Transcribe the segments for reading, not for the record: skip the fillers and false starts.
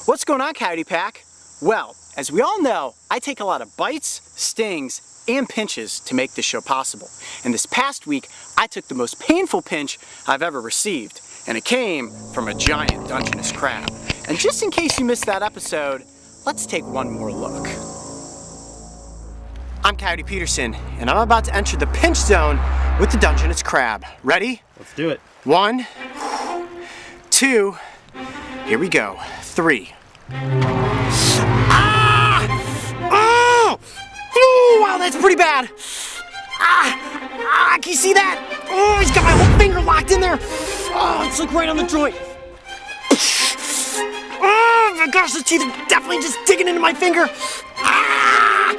What's going on, Coyote Pack? Well, as we all know, I take a lot of bites, stings, and pinches to make this show possible. And this past week, I took the most painful pinch I've ever received, and it came from a giant Dungeness crab. And just in case you missed that episode, let's take one more look. I'm Coyote Peterson, and I'm about to enter the pinch zone with the Dungeness crab. Ready? Let's do it. 1, 2, here we go. 3. Ah! Oh! Oh, wow, that's pretty bad. Can you see that? Oh, he's got my whole finger locked in there. Oh, it's like right on the joint. Oh my gosh, the teeth are definitely just digging into my finger. Ah!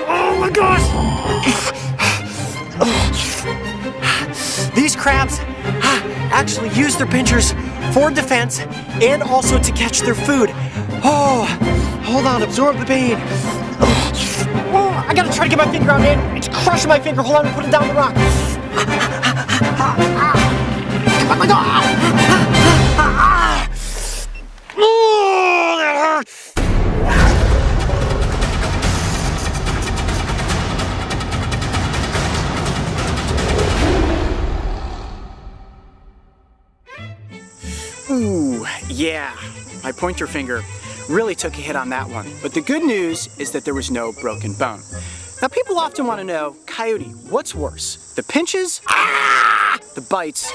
Oh my gosh. These crabs actually use their pinchers for defense and also to catch their food. Oh, hold on, absorb the pain. Oh, I gotta try to get my finger out, man. It's crushing my finger. Hold on, I'm putting it down the rock. Come on, oh, that hurts. Ooh, yeah, my pointer finger really took a hit on that one. But the good news is that there was no broken bone. Now, people often want to know, Coyote, what's worse? The pinches, the bites,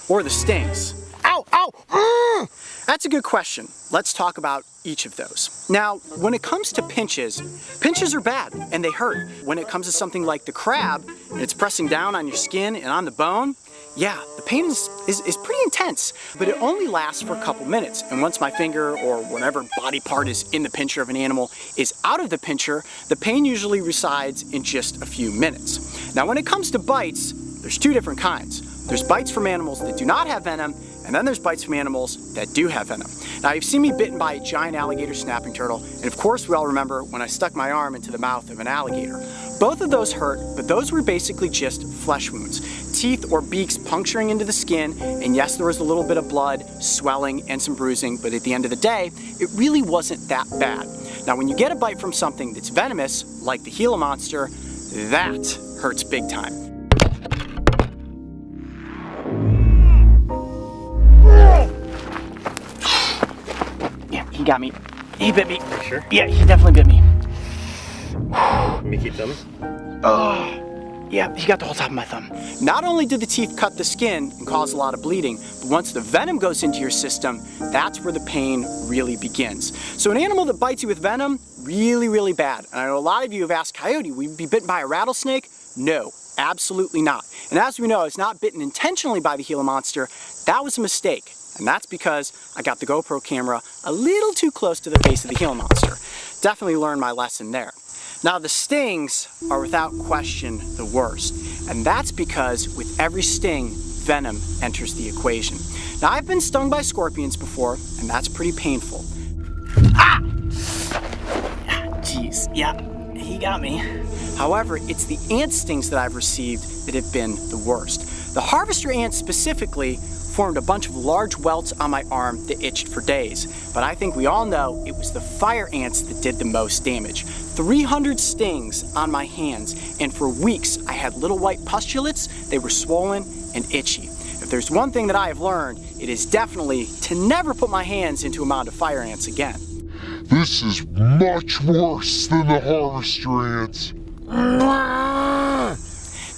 or the stings? Ow, ow, That's a good question. Let's talk about each of those. Now, when it comes to pinches are bad and they hurt. When it comes to something like the crab, and it's pressing down on your skin and on the bone, yeah, the pain is pretty intense, but it only lasts for a couple minutes. And once my finger or whatever body part is in the pincher of an animal is out of the pincher, the pain usually resides in just a few minutes. Now, when it comes to bites, there's two different kinds. There's bites from animals that do not have venom, and then there's bites from animals that do have venom. Now, you've seen me bitten by a giant alligator snapping turtle, and of course we all remember when I stuck my arm into the mouth of an alligator. Both of those hurt, but those were basically just flesh wounds. Teeth or beaks puncturing into the skin, and yes, there was a little bit of blood, swelling, and some bruising, but at the end of the day, it really wasn't that bad. Now, when you get a bite from something that's venomous, like the Gila monster, that hurts big time. Yeah, he got me. He bit me. Are you sure? Yeah, he definitely bit me. Let me keep them. Oh, yeah, he got the whole top of my thumb. Not only did the teeth cut the skin and cause a lot of bleeding, but once the venom goes into your system, that's where the pain really begins. So an animal that bites you with venom, really, really bad. And I know a lot of you have asked, Coyote, would you be bitten by a rattlesnake? No, absolutely not. And as we know, I was not bitten intentionally by the Gila monster. That was a mistake. And that's because I got the GoPro camera a little too close to the face of the Gila monster. Definitely learned my lesson there. Now, the stings are without question the worst, and that's because with every sting, venom enters the equation. Now, I've been stung by scorpions before, and that's pretty painful. Ah! Jeez, yeah, he got me. However, it's the ant stings that I've received that have been the worst. The harvester ants specifically formed a bunch of large welts on my arm that itched for days. But I think we all know it was the fire ants that did the most damage. 300 stings on my hands, and for weeks I had little white pustulates. They were swollen and itchy. If there's one thing that I have learned, it is definitely to never put my hands into a mound of fire ants again. This is much worse than the harvester ants.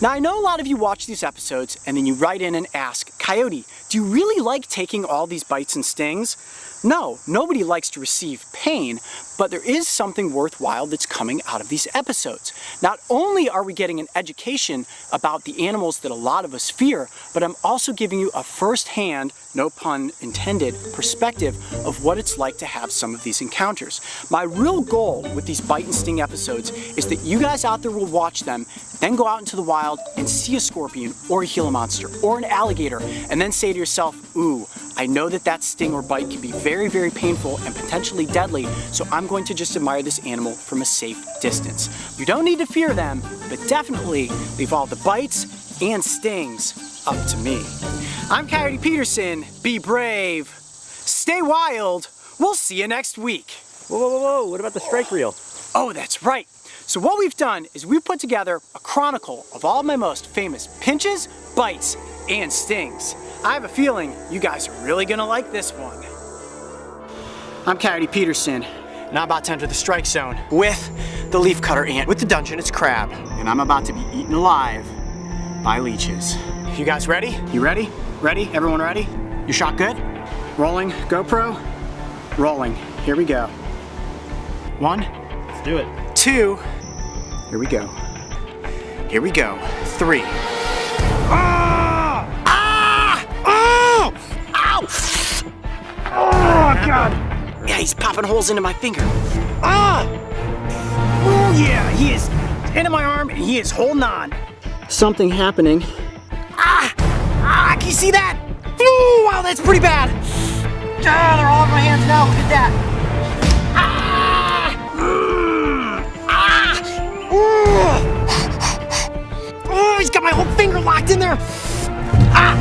Now, I know a lot of you watch these episodes and then you write in and ask, Coyote, do you really like taking all these bites and stings? No, nobody likes to receive pain, but there is something worthwhile that's coming out of these episodes. Not only are we getting an education about the animals that a lot of us fear, but I'm also giving you a first-hand, no pun intended, perspective of what it's like to have some of these encounters. My real goal with these bite and sting episodes is that you guys out there will watch them, then go out into the wild and see a scorpion or a Gila monster or an alligator, and then say to yourself, ooh, I know that that sting or bite can be very, very painful and potentially deadly, so I'm going to just admire this animal from a safe distance. You don't need to fear them, but definitely leave all the bites and stings up to me. I'm Coyote Peterson. Be brave, stay wild, We'll see you next week. Whoa, whoa, whoa, whoa. What about the strike reel? Oh, that's right. So what we've done is we've put together a chronicle of all my most famous pinches, bites, and stings. I have a feeling you guys are really gonna like this one. I'm Coyote Peterson, and I'm about to enter the strike zone with the leafcutter ant, with the Dungeness crab, and I'm about to be eaten alive by leeches. You guys ready? You ready? Ready? Everyone ready? Your shot good? Rolling, GoPro, rolling. Here we go. 1, Let's do it. 2, here we go. Here we go. 3. Ah! Ah! Oh! Ow! Oh, God! Yeah, he's popping holes into my finger. Ah! Oh, yeah, he is into my arm and he is holding on. Something happening. Ah! Ah, can you see that? Ooh, wow, that's pretty bad. Ah, they're all over my hands now. Look at that. Ah! Ah! Oh, he's got my whole finger locked in there. Ah!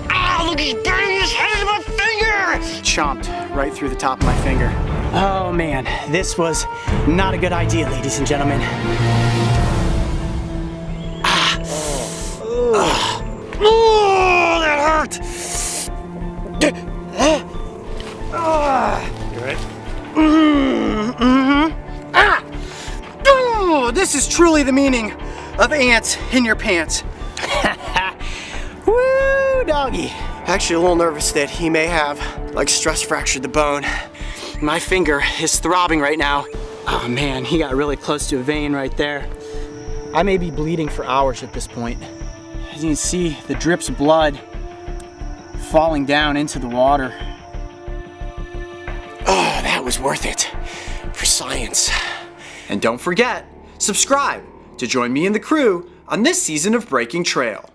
Ah, look, he's burning his head in my finger. Chomped right through the top of my finger. Oh man, this was not a good idea, ladies and gentlemen. Ah. Oh, that hurt. You right? Ah! Oh, this is truly the meaning of ants in your pants. Woo, doggy. Actually, a little nervous that he may have, like, stress fractured the bone. My finger is throbbing right now. Oh man, he got really close to a vein right there. I may be bleeding for hours at this point. As you can see, the drips of blood falling down into the water. Oh, that was worth it for science. And don't forget, subscribe to join me and the crew on this season of Breaking Trail.